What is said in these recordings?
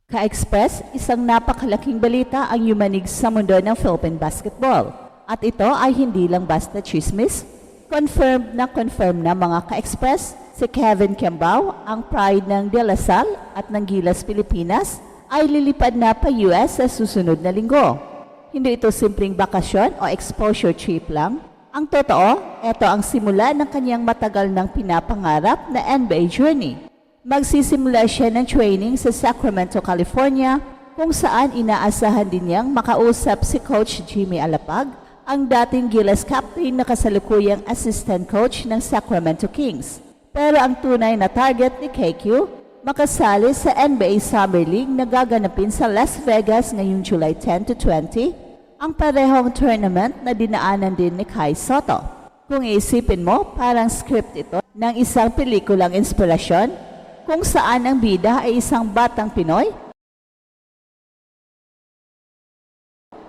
Ka-Express, isang napakalaking balita ang yumanig sa mundo ng Philippine basketball. At ito ay hindi lang basta chismis. Confirmed na mga Ka-Express, si Kevin Kiambao, ang pride ng De La Salle at ng Gilas Pilipinas, ay lilipad na pa US sa susunod na linggo. Hindi ito simpleng bakasyon o exposure trip lang. Ang totoo, ito ang simula ng kanyang matagal ng pinapangarap na NBA journey. Magsisimula siya ng training sa Sacramento, California, kung saan inaasahan din niyang makausap si Coach Jimmy Alapag, ang dating Gilas captain na kasalukuyang assistant coach ng Sacramento Kings. Pero ang tunay na target ni KQ, makasali sa NBA Summer League na gaganapin sa Las Vegas ngayong July 10 to 20, ang parehong tournament na dinaanan din ni Kai Sotto. Kung iisipin mo, parang script ito ng isang pelikulang inspirasyon, kung saan ang bida ay isang batang Pinoy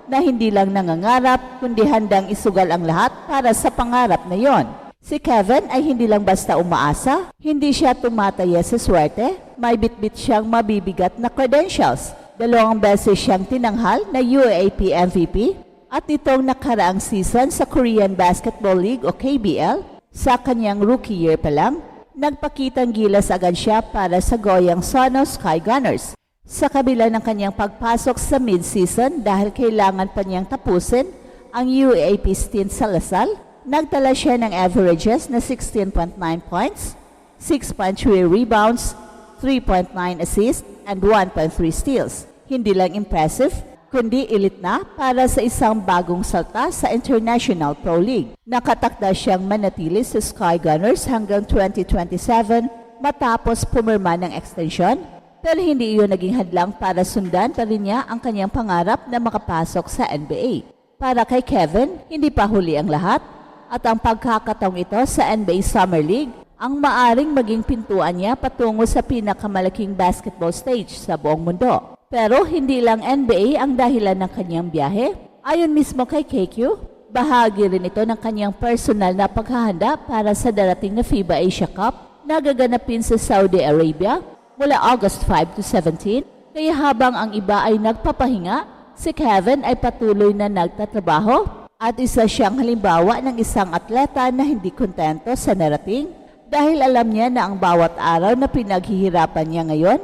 na hindi lang nangangarap, kundi handang isugal ang lahat para sa pangarap na yon. Si Kevin ay hindi lang basta umaasa, hindi siya tumataya sa swerte, may bitbit siyang mabibigat na credentials. 2 beses siyang tinanghal na UAAP MVP at itong nakaraang season sa Korean Basketball League o KBL, sa kanyang rookie year pa lang, nagpakitang gilas agad siya para sa Goyang Sono Sky Gunners. Sa kabila ng kanyang pagpasok sa mid-season dahil kailangan pa niyang tapusin ang UAAP stint sa La Salle, nagtala siya ng averages na 16.9 points, 6.3 rebounds, 3.9 assists, and 1.3 steals. Hindi lang impressive, kundi elite na para sa isang bagong salta sa International Pro League. Nakatakda siyang manatili sa Sky Gunners hanggang 2027 matapos pumirma ng extension, pero hindi iyon naging hadlang para sundan pa rin niya ang kanyang pangarap na makapasok sa NBA. Para kay Kevin, hindi pa huli ang lahat, at ang pagkakataong ito sa NBA Summer League ang maaring maging pintuan niya patungo sa pinakamalaking basketball stage sa buong mundo. Pero hindi lang NBA ang dahilan ng kanyang biyahe. Ayon mismo kay KQ, bahagi rin ito ng kanyang personal na paghahanda para sa darating na FIBA Asia Cup na gaganapin sa Saudi Arabia mula August 5 to 17. Kaya habang ang iba ay nagpapahinga, si Kevin ay patuloy na nagtatrabaho at isa siyang halimbawa ng isang atleta na hindi kontento sa narating dahil alam niya na ang bawat araw na pinaghihirapan niya ngayon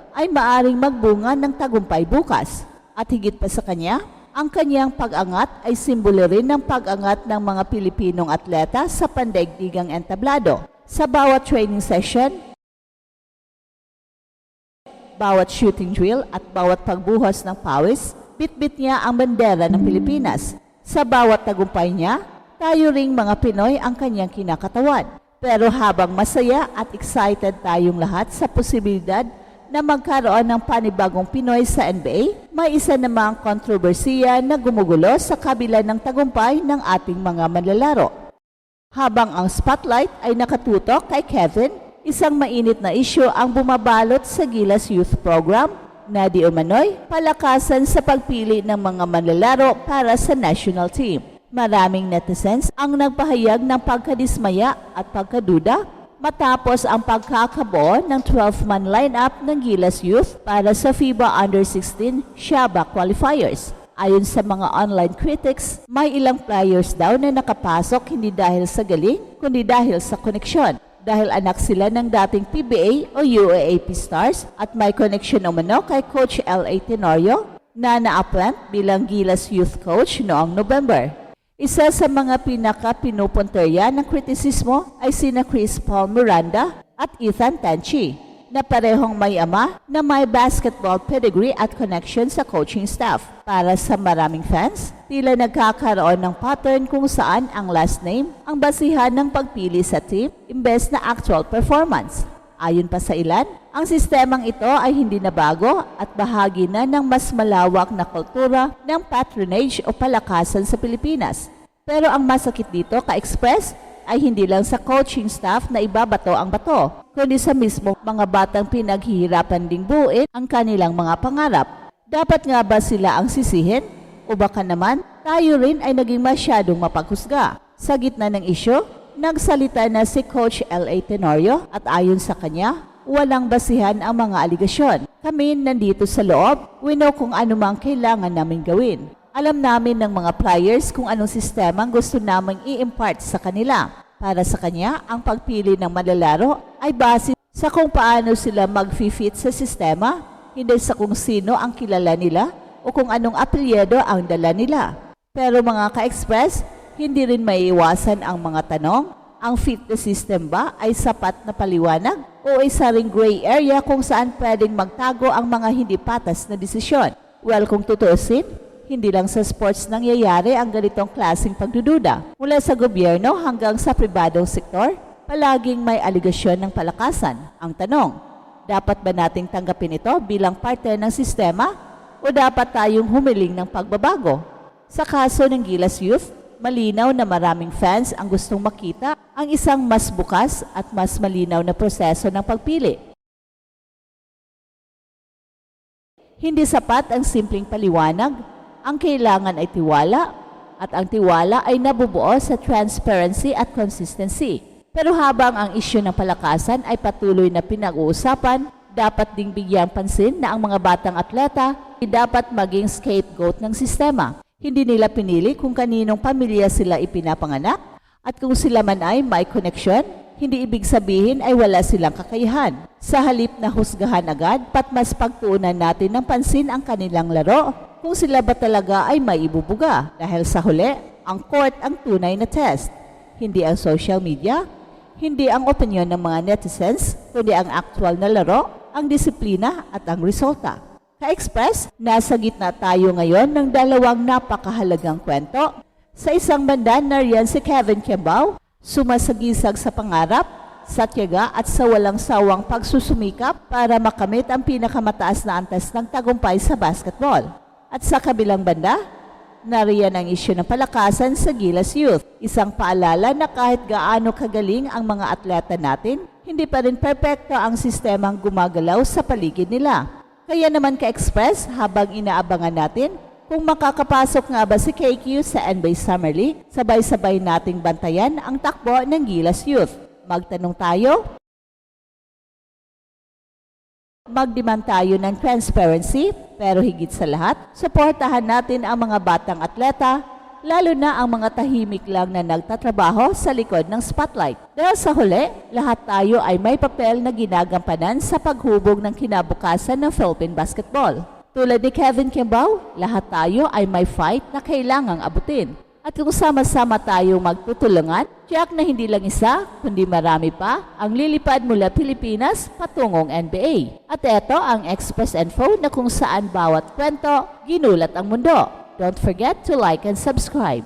ay maaring magbunga ng tagumpay bukas. At higit pa sa kanya, ang kanyang pag-angat ay simbolo rin ng pag-angat ng mga Pilipinong atleta sa pandaigdigang entablado. Sa bawat training session, bawat shooting drill at bawat pagbuhos ng pawis, bitbit niya ang bandera ng Pilipinas. Sa bawat tagumpay niya, tayo ring mga Pinoy ang kanyang kinakatawan. Pero habang masaya at excited tayong lahat sa posibilidad na magkaroon ng panibagong Pinoy sa NBA, may isa namang kontrobersiya na gumugulo sa kabila ng tagumpay ng ating mga manlalaro. Habang ang spotlight ay nakatutok kay Kevin, isang mainit na isyu ang bumabalot sa Gilas Youth Program na di umano'y palakasan sa pagpili ng mga manlalaro para sa national team. Maraming netizens ang nagpahayag ng pagkadismaya at pagkaduda matapos ang pagkakabuo ng 12-man lineup ng Gilas Youth para sa FIBA Under-16 Shaba Qualifiers. Ayon sa mga online critics, may ilang players daw na nakapasok hindi dahil sa galing, kundi dahil sa koneksyon. Dahil anak sila ng dating PBA o UAAP stars at may connection umano kay Coach L.A. Tenorio na na-appoint bilang Gilas Youth Coach noong November. Isa sa mga pinaka-pinupunterya ng kritisismo ay sina Chris Paul Miranda at Ethan Tanchi, na parehong may ama na may basketball pedigree at connection sa coaching staff. Para sa maraming fans, tila nagkakaroon ng pattern kung saan ang last name ang basihan ng pagpili sa team imbes na actual performance. Ayon pa sa ilan, ang sistemang ito ay hindi na bago at bahagi na ng mas malawak na kultura ng patronage o palakasan sa Pilipinas. Pero ang masakit dito, Ka-Express, ay hindi lang sa coaching staff na ibabato ang bato, kundi sa mismo mga batang pinaghihirapan ding buuin ang kanilang mga pangarap. Dapat nga ba sila ang sisihin? O baka naman, tayo rin ay naging masyadong mapaghusga? Sa gitna ng isyu, nagsalita na si Coach L.A. Tenorio at ayon sa kanya, walang basihan ang mga aligasyon. Kami nandito sa loob, we know kung ano mang kailangan namin gawin. Alam namin ng mga players kung anong sistema ang gusto naming i-impart sa kanila. Para sa kanya, ang pagpili ng malalaro ay base sa kung paano sila mag-fit sa sistema, hindi sa kung sino ang kilala nila o kung anong apelyido ang dala nila. Pero mga ka-express, hindi rin maiiwasan ang mga tanong, ang fitness system ba ay sapat na paliwanag o isa ring gray area kung saan pwedeng magtago ang mga hindi patas na desisyon? Well, kung tutuusin, hindi lang sa sports nangyayari ang ganitong klaseng pagdududa. Mula sa gobyerno hanggang sa pribadong sektor, palaging may aligasyon ng palakasan. Ang tanong, dapat ba nating tanggapin ito bilang parte ng sistema o dapat tayong humiling ng pagbabago? Sa kaso ng Gilas Youth, malinaw na maraming fans ang gustong makita ang isang mas bukas at mas malinaw na proseso ng pagpili. Hindi sapat ang simpleng paliwanag, ang kailangan ay tiwala at ang tiwala ay nabubuo sa transparency at consistency. Pero habang ang isyu ng palakasan ay patuloy na pinag-uusapan, dapat ding bigyang pansin na ang mga batang atleta ay dapat maging scapegoat ng sistema. Hindi nila pinili kung kaninong pamilya sila ipinapanganak at kung sila man ay may koneksyon, hindi ibig sabihin ay wala silang kakayahan. Sa halip na husgahan agad, mas pagtuunan natin ng pansin ang kanilang laro kung sila ba talaga ay may ibubuga. Dahil sa huli, ang court ang tunay na test. Hindi ang social media, hindi ang opinion ng mga netizens, kundi ang actual na laro, ang disiplina at ang resulta. Ka-Express, nasa gitna tayo ngayon ng dalawang napakahalagang kwento. Sa isang banda, nariyan si Kevin Kembao, sumasagisag sa pangarap, sa tiyaga at sa walang sawang pagsusumikap para makamit ang pinakamataas na antas ng tagumpay sa basketball. At sa kabilang banda, nariyan ang isyu ng palakasan sa Gilas Youth. Isang paalala na kahit gaano kagaling ang mga atleta natin, hindi pa rin perpekto ang sistemang gumagalaw sa paligid nila. Kaya naman ka-Express, habang inaabangan natin kung makakapasok nga ba si KQ sa NBA Summer League, sabay-sabay nating bantayan ang takbo ng Gilas Youth. Magtanong tayo, magdemand tayo ng transparency, pero higit sa lahat, suportahan natin ang mga batang atleta, lalo na ang mga tahimik lang na nagtatrabaho sa likod ng spotlight. Dahil sa huli, lahat tayo ay may papel na ginagampanan sa paghubog ng kinabukasan ng Philippine basketball. Tulad ni Kevin Kembao, lahat tayo ay may fight na kailangang abutin. At kung sama-sama tayong magtutulungan, tiyak na hindi lang isa, kundi marami pa ang lilipad mula Pilipinas patungong NBA. At ito ang Express Info na kung saan bawat kwento ginulat ang mundo. Don't forget to like and subscribe.